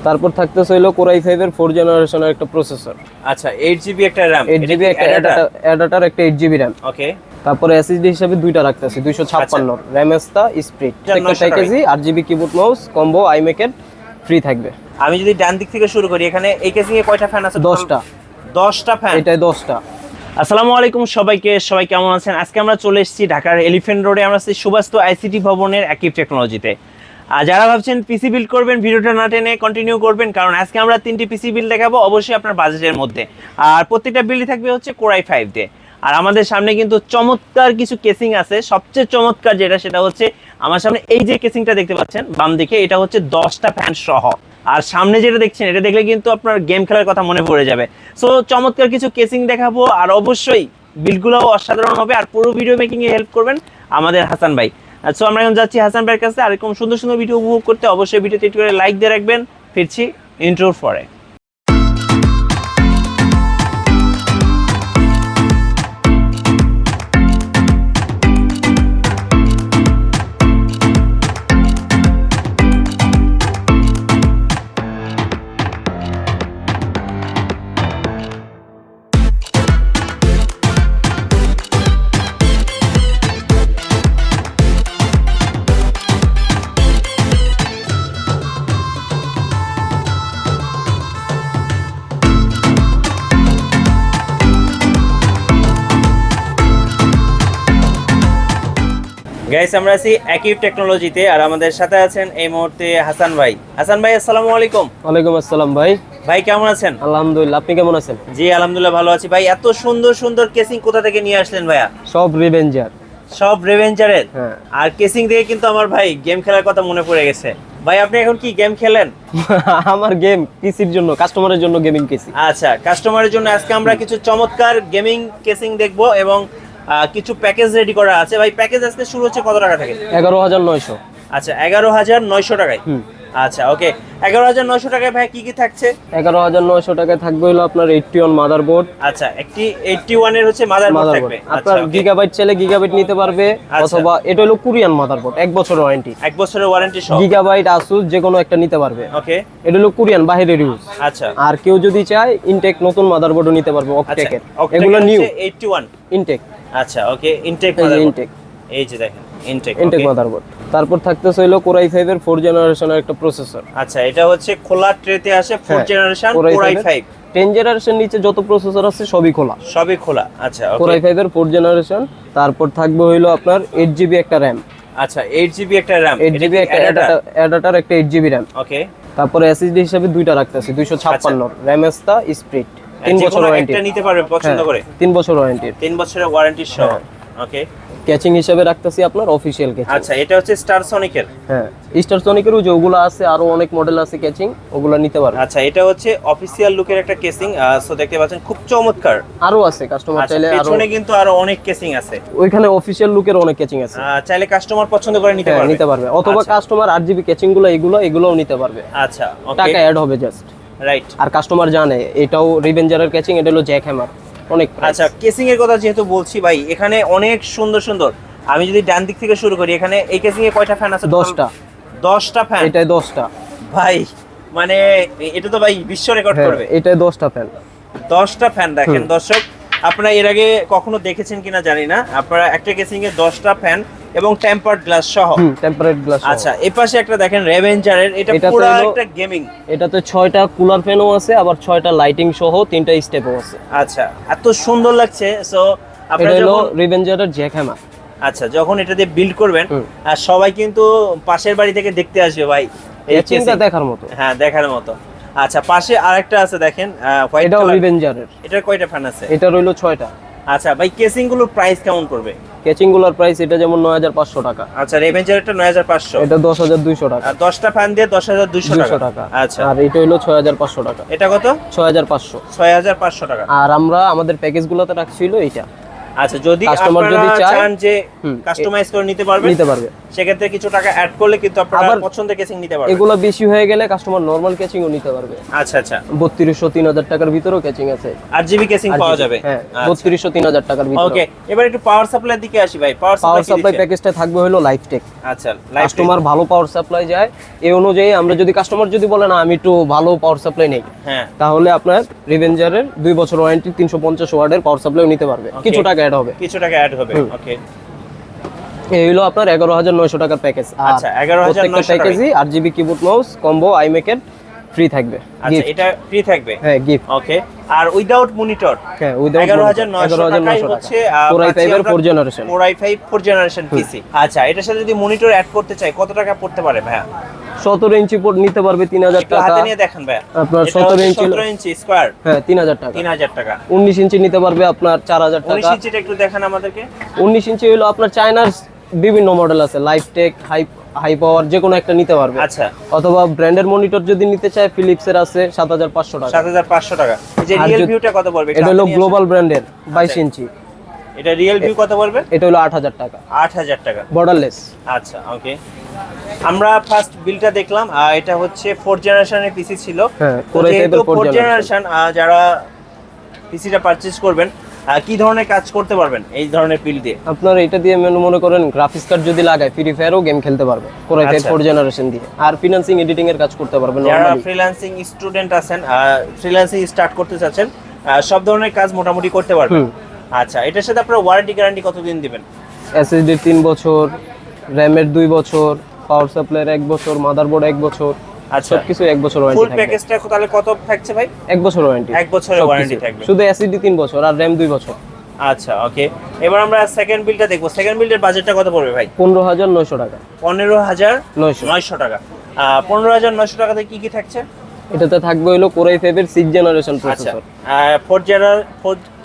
তারপর থাকতেছে হলো Core i5 এর 4 জেনারেশনের একটা প্রসেসর। আচ্ছা 8GB একটা RAM, 8GB একটা অ্যাডাটার একটা 8GB RAM। ওকে। তারপরে SSD হিসেবে দুইটা রাখতেছি 256 RAM এক্সট্রা স্প্রিট একটা প্যাকেজই 8GB keyboard mouse combo iMac এর ফ্রি থাকবে। আমি যদি ডান দিক থেকে শুরু করি, এখানে এই কেসিং এ কয়টা ফ্যান আছে? 10টা ফ্যান। এটাই 10টা। আসসালামু আলাইকুম সবাইকে, সবাই কেমন আছেন? আজকে আমরা চলে এসেছি ঢাকার এলিফ্যান্ট রোডে, আমরা আছি সুবাস্তু আইসিটি ভবনের আকিব টেকনোলজিতে। আর যারা ভাবছেন পিসি বিল্ড করবেন, ভিডিওটা না টেনে কন্টিনিউ করবেন, কারণ আজকে আমরা 3টি পিসি বিল্ড দেখাবো, অবশ্যই আপনার বাজেটের মধ্যে। আর প্রত্যেকটা বিল্ডই থাকবে হচ্ছে Core i5 দিয়ে। আর আমাদের সামনে কিন্তু চমৎকার কিছু কেসিং আছে। সবচেয়ে চমৎকার যেটা, সেটা হচ্ছে আমার সামনে এই যে কেসিংটা দেখতে পাচ্ছেন বাম দিকে, এটা হচ্ছে 10টা ফ্যান সহ। আর সামনে যেটা দেখছেন, এটা দেখলে কিন্তু আপনার গেম খেলার কথা মনে পড়ে যাবে। সো চমৎকার কিছু কেসিং দেখাবো, আর অবশ্যই বিলগুলোও অসাধারণ হবে। আর পুরো ভিডিও মেকিং এ হেল্প করবেন আমাদের হাসান ভাই। সো আমরা এখন যাচ্ছি হাসান ভাইয়ের কাছে। আর এরকম সুন্দর সুন্দর ভিডিও উপভোগ করতে অবশ্যই ভিডিওতে একটু করে লাইক দিয়ে রাখবেন। ফিরছি ইন্ট্রোর পরে। গাইস, আমরা আছি আকিব টেকনোলজিতে, আর আমাদের সাথে আছেন এই মুহূর্তে হাসান ভাই। হাসান ভাই, আসসালামু আলাইকুম। ওয়ালাইকুম আসসালাম ভাই। ভাই কেমন আছেন? আলহামদুলিল্লাহ, আপনি কেমন আছেন? জি আলহামদুলিল্লাহ ভালো আছি। ভাই এত সুন্দর সুন্দর কেসিং কোথা থেকে নিয়ে আসলেন ভাইয়া? সব রিভেঞ্জার। সব রেভেঞ্জারের? হ্যাঁ। আর কেসিং থেকে কিন্তু আমার ভাই গেম খেলার কথা মনে পড়ে গেছে। ভাই আপনি এখন কি গেম খেলেন? আমার গেম পিসির জন্য, কাস্টমারের জন্য গেমিং কেসিং। আচ্ছা, কাস্টমারের জন্য আজকে আমরা কিছু চমৎকার গেমিং কেসিং দেখবো, এবং কিছু প্যাকেজ রেডি করা আছে। ভাই প্যাকেজ আজকে শুরু হচ্ছে কত টাকা থেকে? 11,900। আচ্ছা 11,900 টাকায়। আচ্ছা ওকে, 11,900 টাকায় ভাই কি কি থাকছে? 11,900 টাকায় থাকবে হলো আপনার 81 মাদারবোর্ড। আচ্ছা, একটি 81 এর হচ্ছে মাদারবোর্ড থাকবে। আপনার গিগাবাইট চাইলে গিগাবাইট নিতে পারবে, অথবা এটা হলো কোরিয়ান মাদারবোর্ড, 1 বছরের ওয়ারেন্টি। 1 বছরের ওয়ারেন্টি সহ গিগাবাইট আসুস যে কোনো একটা নিতে পারবে। ওকে, এটা হলো কোরিয়ান বাইরের ইউজ। আচ্ছা, আর কেউ যদি চায় ইনটেক নতুন মাদারবোর্ডও নিতে পারবে অকটেকের। এগুলো নিউ 81 ইনটেক। আচ্ছা ওকে, ইনটেক ইনটেক, এই যে দেখেন ইনটেক মাদারবোর্ড। তারপর থাকতেছে হলো Core i5 এর 4 জেনারেশনের একটা প্রসেসর। আচ্ছা, এটা হচ্ছে খোলা ট্রেতে আসে 4 জেনারেশন Core i5। 10 জেনারেশন নিচে যত প্রসেসর আছে সবই খোলা। আচ্ছা ওকে, Core i5 এর 4 জেনারেশন। তারপর থাকবে হলো আপনার 8GB একটা RAM। আচ্ছা 8GB একটা RAM, 8GB একটা অ্যাডাটার একটা 8GB RAM। ওকে। তারপরে SSD হিসেবে দুইটা রাখতেছি 256 RAM এক্সট্রা স্প্রিট। 3 বছর ওয়ারেন্টি। একটা নিতে পারবে পছন্দ করে। 3 বছর ওয়ারেন্টি। 3 বছরের ওয়ারেন্টি সহ। ওকে। ক্যাচিং হিসেবে রাখতেছি আপনার অফিশিয়াল ক্যাচিং। আচ্ছা, এটা হচ্ছে স্টার সনিকের। হ্যাঁ, স্টার সনিকেরও যে ওগুলো আছে, আরো অনেক মডেল আছে ক্যাচিং, ওগুলো নিতে পারবে। আচ্ছা, এটা হচ্ছে অফিশিয়াল লুকের একটা কেসিং। সো দেখতে পাচ্ছেন খুব চমৎকার। আরো আছে, কাস্টমার চাইলে আরো পেছনে কিন্তু আরো অনেক কেসিং আছে। ওইখানে অফিশিয়াল লুকের অনেক ক্যাচিং আছে। চাইলে কাস্টমার পছন্দ করে নিতে পারবে। অথবা কাস্টমার 8GB ক্যাচিং এগুলোও নিতে পারবে। আচ্ছা ওকে, টাকা অ্যাড হবে জাস্ট। রাইট। আর কাস্টমার জানে এটাও রিভেঞ্জারের ক্যাচিং, এটা হলো জ্যাক হ্যামার। অনেক। আচ্ছা, কেসিং এর কথা যেহেতু বলছি ভাই, এখানে অনেক সুন্দর সুন্দর। আমি যদি ডান দিক থেকে শুরু করি, এখানে এই কেসিং এ কয়টা ফ্যান আছে? 10টা ফ্যান। এটাই 10টা ভাই, মানে এটা তো ভাই বিশ্ব রেকর্ড করবে। এটাই 10টা ফ্যান। 10টা ফ্যান দেখেন দর্শক, আপনারা এর আগে কখনো দেখেছেন কিনা জানি না। আপনারা একটা কেসিং এ 10টা ফ্যান এবং টেম্পারড গ্লাস সহ। Tempered glass. আচ্ছা, এই পাশে একটা দেখেন রেভেঞ্জারের, এটা পুরো একটা গেমিং। এটাতে 6টা কুলার ফ্যানও আছে, আবার 6টা লাইটিং সহ 3টা স্টেপও আছে। আচ্ছা, এত সুন্দর লাগছে। সো আপনারা যখন রিভেঞ্জারের জ্যাক হ্যামার, আচ্ছা যখন এটা দিয়ে বিল্ড করবেন, আর সবাই কিন্তু পাশের বাড়ি থেকে দেখতে আসবে ভাই, এই চিন্তা দেখার মতো। হ্যাঁ, দেখার মতো। আচ্ছা, পাশে আরেকটা আছে দেখেন, হোয়াইট এটাও কালার। রিভেঞ্জারের। এটার কয়টা ফ্যান আছে? এটা রইলো 6টা। আচ্ছা ভাই, কেসিং গুলোর প্রাইস কেমন পড়বে? ক্যাচিং গুলোর প্রাইস এটা যেমন 9,500 টাকা। আচ্ছা, রেভেঞ্জারটা 9,500। এটা 10,200 টাকা। আর 10টা ফ্যান দিয়ে 10,200 টাকা। আচ্ছা, আর এটা হলো 6,500 টাকা। এটা কত? 6,500। 6,500 টাকা। আর আমরা আমাদের প্যাকেজগুলোতে রাখছিল এইটা। আচ্ছা, যদি কাস্টমার যদি চান যে কাস্টমাইজ করে নিতে পারবে সেক্ষেত্রে কিছু টাকা অ্যাড করলে কিন্তু আপনারা পছন্দের কেসিং নিতে পারবেন। এগুলো বেশি হয়ে গেলে কাস্টমার নরমাল কেসিংও নিতে পারবে। আচ্ছা আচ্ছা, 3200-3000 টাকার ভিতরেও কেসিং আছে, 8GB কেসিং পাওয়া যাবে। হ্যাঁ, 3200-3000 টাকার ভিতরে। ওকে, এবার একটু পাওয়ার সাপ্লাইয়ের দিকে আসি ভাই। পাওয়ার সাপ্লাই প্যাকেজটা থাকবে হলো লাইফটেক। আচ্ছা, কাস্টমার ভালো পাওয়ার সাপ্লাই যায় এই অনুযায়ী আমরা যদি কাস্টমার যদি বলে না আমি একটু ভালো পাওয়ার সাপ্লাই নেই, হ্যাঁ, তাহলে আপনার রিভেঞ্জারের 2 বছর ওয়ারেন্টি 350 ওয়াটের পাওয়ার সাপ্লাইও নিতে পারবে, কিছু টাকা অ্যাড হবে। ওকে, এই হলো আপনার 11900 টাকার প্যাকেজ। আচ্ছা, 11900 প্যাকেজই 8GB কিবোর্ড মাউস কম্বো আইমেকের ফ্রি থাকবে। আচ্ছা, এটা ফ্রি থাকবে, হ্যাঁ, গিফট। ওকে, আর উইদাউট মনিটর, হ্যাঁ, উইদাউট 11900 হচ্ছে Core i5 এর 4 জেনারেশন, Core i5 4 জেনারেশন পিসি। আচ্ছা, এটার সাথে যদি মনিটর অ্যাড করতে চাই কত টাকা পড়তে পারে ভাইয়া? 17 ইঞ্চি পোর্ট নিতে পারবে 3000 টাকা। হাতে নিয়ে দেখেন ভাইয়া, আপনার 17 ইঞ্চি স্কয়ার, হ্যাঁ, 3000 টাকা। 3000 টাকা। 19 ইঞ্চি নিতে পারবে আপনার 4000 টাকা। 19 ইঞ্চিটা একটু দেখান আমাদেরকে। 19 ইঞ্চি হলো আপনার চায়নার বিভিন্ন মডেল আছে, লাইফটেক, হাই পাওয়ার, যে কোনো একটা নিতে পারবে। আচ্ছা, অথবা ব্র্যান্ডের মনিটর যদি নিতে চায় ফিলিপসের আছে 7500 টাকা। 7500 টাকা। এই যে রিয়েল ভিউটা কত পড়বে? এটা হলো গ্লোবাল ব্র্যান্ডের 22 ইঞ্চি। এটা রিয়েল ভিউ কত পড়বে? এটা হলো 8000 টাকা। 8000 টাকা, বর্ডারলেস। আচ্ছা, ওকে। আমরা ফার্স্ট বিলটা দেখলাম, এটা হচ্ছে 4 জেনারেশনের পিসি ছিল। হ্যাঁ, Core i5 এর 4 জেনারেশন। যারা পিসিটা পারচেজ করবেন কি ধরনের কাজ করতে পারবেন এই ধরনের বিল দিয়ে? আপনার এটা দিয়ে মনে করেন গ্রাফিক্স কার্ড যদি লাগায় ফ্রি ফায়ারও গেম খেলতে পারবে Core i5 4 জেনারেশন দিয়ে। আর ফিনান্সিং এডিটিং এর কাজ করতে পারবে যারা নরমালি। ফ্রিল্যান্সিং স্টুডেন্ট আছেন, ফ্রিল্যান্সিং স্টার্ট করতে চাচ্ছেন, সব ধরনের কাজ মোটামুটি করতে পারবেন। আচ্ছা, এটার সাথে আপনারা ওয়ারেন্টি গ্যারান্টি কতদিন দিবেন? এসএসডি 3 বছর, র‍্যামের 2 বছর, পাওয়ার সাপ্লাইয়ের 1 বছর, মাদারবোর্ড 1 বছর। আচ্ছা, সবকিছু 1 বছর ওয়ারেন্টি ফুল থাকবে। প্যাকেজটা তাহলে কত থাকছে ভাই? 1 বছর ওয়ারেন্টি। 1 বছরের ওয়ারেন্টি থাকবে। শুধু এসএসডি 3 বছর আর র‍্যাম 2 বছর। আচ্ছা, ওকে। এবার আমরা সেকেন্ড বিলটা দেখবো। সেকেন্ড বিলটার বাজেটটা কত পড়বে ভাই? 15900 টাকা। 15900 টাকা। 15900 টাকাতে কি কি থাকছে? এটাতে থাকবে হলো Core i5 এর 6 জেনারেশন প্রসেসর।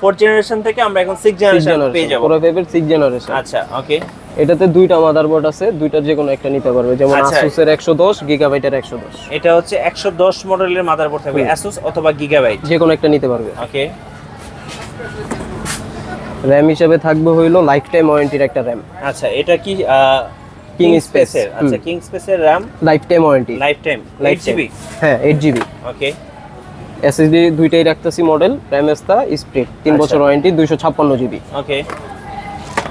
4 জেনারেশন থেকে আমরা এখন 6 জেনারেশন পেয়ে যাব। Core i5 এর 6 জেনারেশন। আচ্ছা, ওকে। এটাতে দুইটা মাদারবোর্ড আছে, দুইটার যে কোনো একটা নিতে পারবে, যেমন Asus এর 110 গিগাবাইটের 110। এটা হচ্ছে 110 মডেলের মাদারবোর্ড থাকবে, Asus অথবা গিগাবাইট, যে কোনো একটা নিতে পারবে। ওকে। র‍্যাম হিসেবে থাকবে হলো লাইফ টাইম ওয়ারেন্টির একটা র‍্যাম। আচ্ছা, এটা কি কিং স্পেসের? আচ্ছা, কিং স্পেসের RAM, life time warranty, life time 8GB। হ্যাঁ, 8GB। ওকে। এসএসডি দুইটাই রাখতেছি মডেল, র‍্যাম এস্তা স্প্লিট 3 বছর ওয়ারেন্টি, 256GB। ওকে।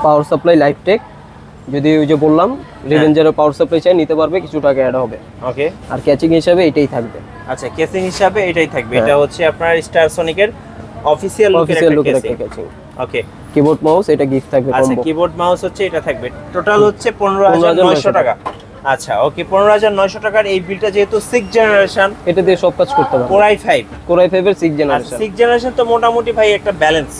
পাওয়ার সাপ্লাই লাইফটেক, যদি ওই যে বললাম রিভেঞ্জারের পাওয়ার সাপ্লাই চাই নিতে পারবে, কিছু টাকা অ্যাড হবে। ওকে। আর ক্যাচিং হিসাবে এটাই থাকবে। আচ্ছা, কেসিং হিসাবে এটাই থাকবে। এটা হচ্ছে আপনার স্টার সনিকের অফিশিয়াল লুকের একটা কেসিং। ওকে। কিবোর্ড মাউস এটা গিফট থাকবে কম্বো। আচ্ছা, কিবোর্ড মাউস হচ্ছে এটা থাকবে। টোটাল হচ্ছে 15900 টাকা। আচ্ছা, ওকে। 15900 টাকার এই বিলটা যেহেতু 6 জেনারেশন, এটা দিয়ে সব কাজ করতে পারবে। Core i5 এর 6 জেনারেশন। 6 জেনারেশন তো মোটামুটি ভাই একটা ব্যালেন্স।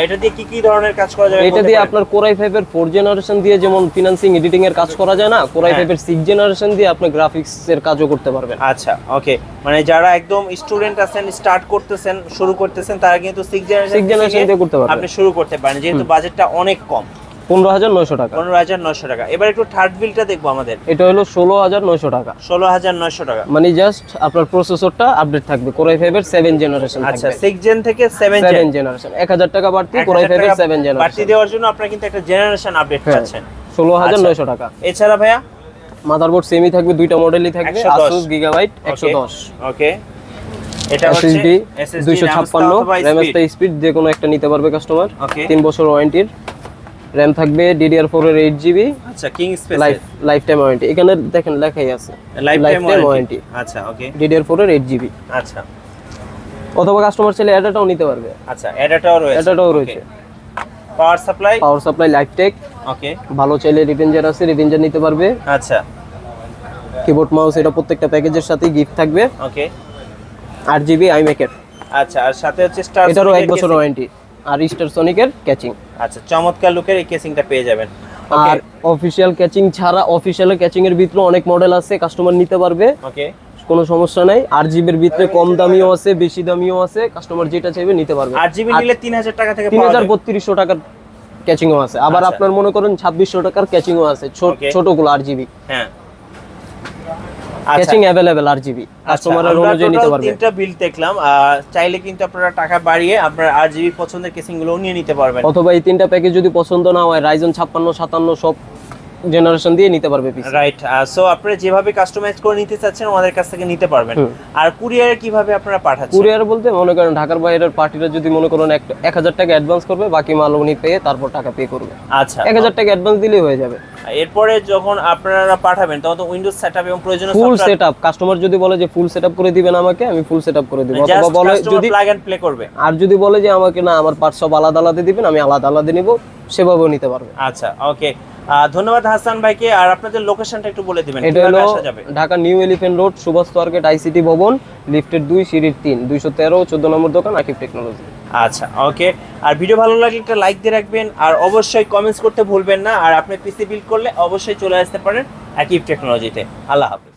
এটা দিয়ে কি কি ধরনের কাজ করা যাবে? এটা দিয়ে আপনার Core i5 এর 4 জেনারেশন দিয়ে যেমন ফিনান্সিং এডিটিং এর কাজ করা যায় না, Core i5 এর 6 জেনারেশন দিয়ে আপনি গ্রাফিক্স এর কাজও করতে পারবেন। আচ্ছা, ওকে। মানে যারা একদম স্টুডেন্ট আছেন, স্টার্ট করতেছেন, শুরু করতেছেন, তারা কিন্তু 6 জেনারেশন দিয়ে করতে পারবেন। আপনি শুরু করতে পারেন, যেহেতু বাজেটটা অনেক কম। 15900 টাকা। 15900 টাকা। এবার একটু থার্ড বিলটা দেখবো আমাদের। এটা হলো 16900 টাকা। 16900 টাকা। মানে জাস্ট আপনার প্রসেসরটা আপডেট থাকবে, Core i5 এর 7 জেনারেশন থাকবে। আচ্ছা, 6 জেন থেকে 7 জেনারেশন, 1000 টাকা বাড়তি Core i5 এর 7 জেনারেশন বাড়তি দেওয়ার জন্য আপনারা কিন্তু একটা জেনারেশন আপডেট পাচ্ছেন। 16900 টাকা। এছাড়া ভাইয়া মাদারবোর্ড সেমই থাকবে, দুইটা মডেলই থাকবে, 110 Asus গিগাবাইট 110। ওকে। এটা হচ্ছে SSD SSD 256 র‍্যাম এস্তা স্পিড, যে কোনো একটা নিতে পারবে কাস্টমার। 3 বছর ওয়ারেন্টির র‍্যাম থাকবে, DDR4 এর 8GB। আচ্ছা, king space life time warranty, এখানে দেখেন লেখাই আছে লাইফ টাইম ওয়ারেন্টি। আচ্ছা, ওকে। DDR4 এর 8GB। আচ্ছা, অথবা কাস্টমার চাইলে অ্যাডাটাও নিতে পারবে। আচ্ছা, অ্যাডাটাও রয়েছে। Power supply Lifetech. ওকে। ভালো চাইলে রিভেঞ্জার আছে, রিভেঞ্জার নিতে পারবে। আচ্ছা। কিবোর্ড মাউস এটা প্রত্যেকটা প্যাকেজের সাথেই গিফট থাকবে। ওকে। 8GB আইমেকের। আচ্ছা, আর সাথে হচ্ছে স্টার, এটারও 1 বছর ওয়ারেন্টি, আর স্টার সনিকের ক্যাচিং। আচ্ছা, চমৎকার লুকের এই কেসিংটা পেয়ে যাবেন। আর অফিশিয়াল ক্যাচিং ছাড়া অফিশিয়াল ক্যাচিং এর ভিতরে অনেক মডেল আছে, কাস্টমার নিতে পারবে। ওকে, কোনো সমস্যা নাই। 8GB এর ভিতরে কম দামিও আছে, বেশি দামিও আছে, কাস্টমার যেটা চাইবে নিতে পারবে। 8GB নিলে 3000 টাকা থেকে পাওয়া যায়। 3200 টাকার ক্যাচিংও আছে, আবার আপনার মনে করেন 2600 টাকার ক্যাচিংও আছে, ছোটগুলো 8GB। হ্যাঁ, ক্যাচিং अवेलेबल আরজিবি কাস্টমারের অনুযায়ী নিতে পারবে। তিনটা বিল্ড দেখলাম, চাইলে কিন্তু আপনারা টাকা বাড়িয়ে আপনার আরজিবি পছন্দের কেসিং গুলো নিয়ে নিতে পারবেন, অথবা এই তিনটা প্যাকেজ যদি পছন্দ না হয় রাইজন 56 57 সব জেনারেশন দিয়ে নিতে পারবে পিসি। রাইট। সো আপনারা যেভাবে কাস্টমাইজ করে নিতে চাচ্ছেন আমাদের কাছ থেকে নিতে পারবেন। আর কুরিয়ারে কিভাবে আপনারা পাঠাচ্ছেন? কুরিয়ার বলতে মনে করেন ঢাকার বাইরের পার্টিরা যদি মনে করেন 1000 টাকা অ্যাডভান্স করবে, বাকি মাল উনি পেয়ে তারপর টাকা পে করবে। আচ্ছা, 1000 টাকা অ্যাডভান্স দিলেই হয়ে যাবে। এরপরে যখন আপনারা পাঠাবেন তখন তো উইন্ডোজ সেটআপ এবং প্রয়োজনীয় ফুল সেটআপ, কাস্টমার যদি বলে যে ফুল সেটআপ করে দিবেন আমাকে, আমি ফুল সেটআপ করে দিব। অথবা বলে যদি প্লাগ এন্ড প্লে করবে, আর যদি বলে যে আমাকে না আমার পার্টস সব আলাদা আলাদা দিবেন, আমি আলাদা আলাদা নিব, সেভাবেও নিতে পারবে। আচ্ছা, ওকে। ধন্যবাদ হাসান ভাইকে। আর আপনাদের লোকেশনটা একটু বলে দিবেন, এটা কিভাবে হলো আসা যাবে? Dhaka new elephant road, Subastu market, ICT Bhaban, লিফটের 2 সিঁড়ির 3, 213 14 নম্বর দোকান, আকিব টেকনোলজি। আচ্ছা, ওকে। আর ভিডিও ভালো লাগলে একটা লাইক দিয়ে রাখবেন, আর অবশ্যই কমেন্টস করতে ভুলবেন না। আর আপনি পিসি বিল্ড করলে অবশ্যই চলে আসতে পারেন আকিব টেকনোলজিতে। আল্লাহ হাফেজ।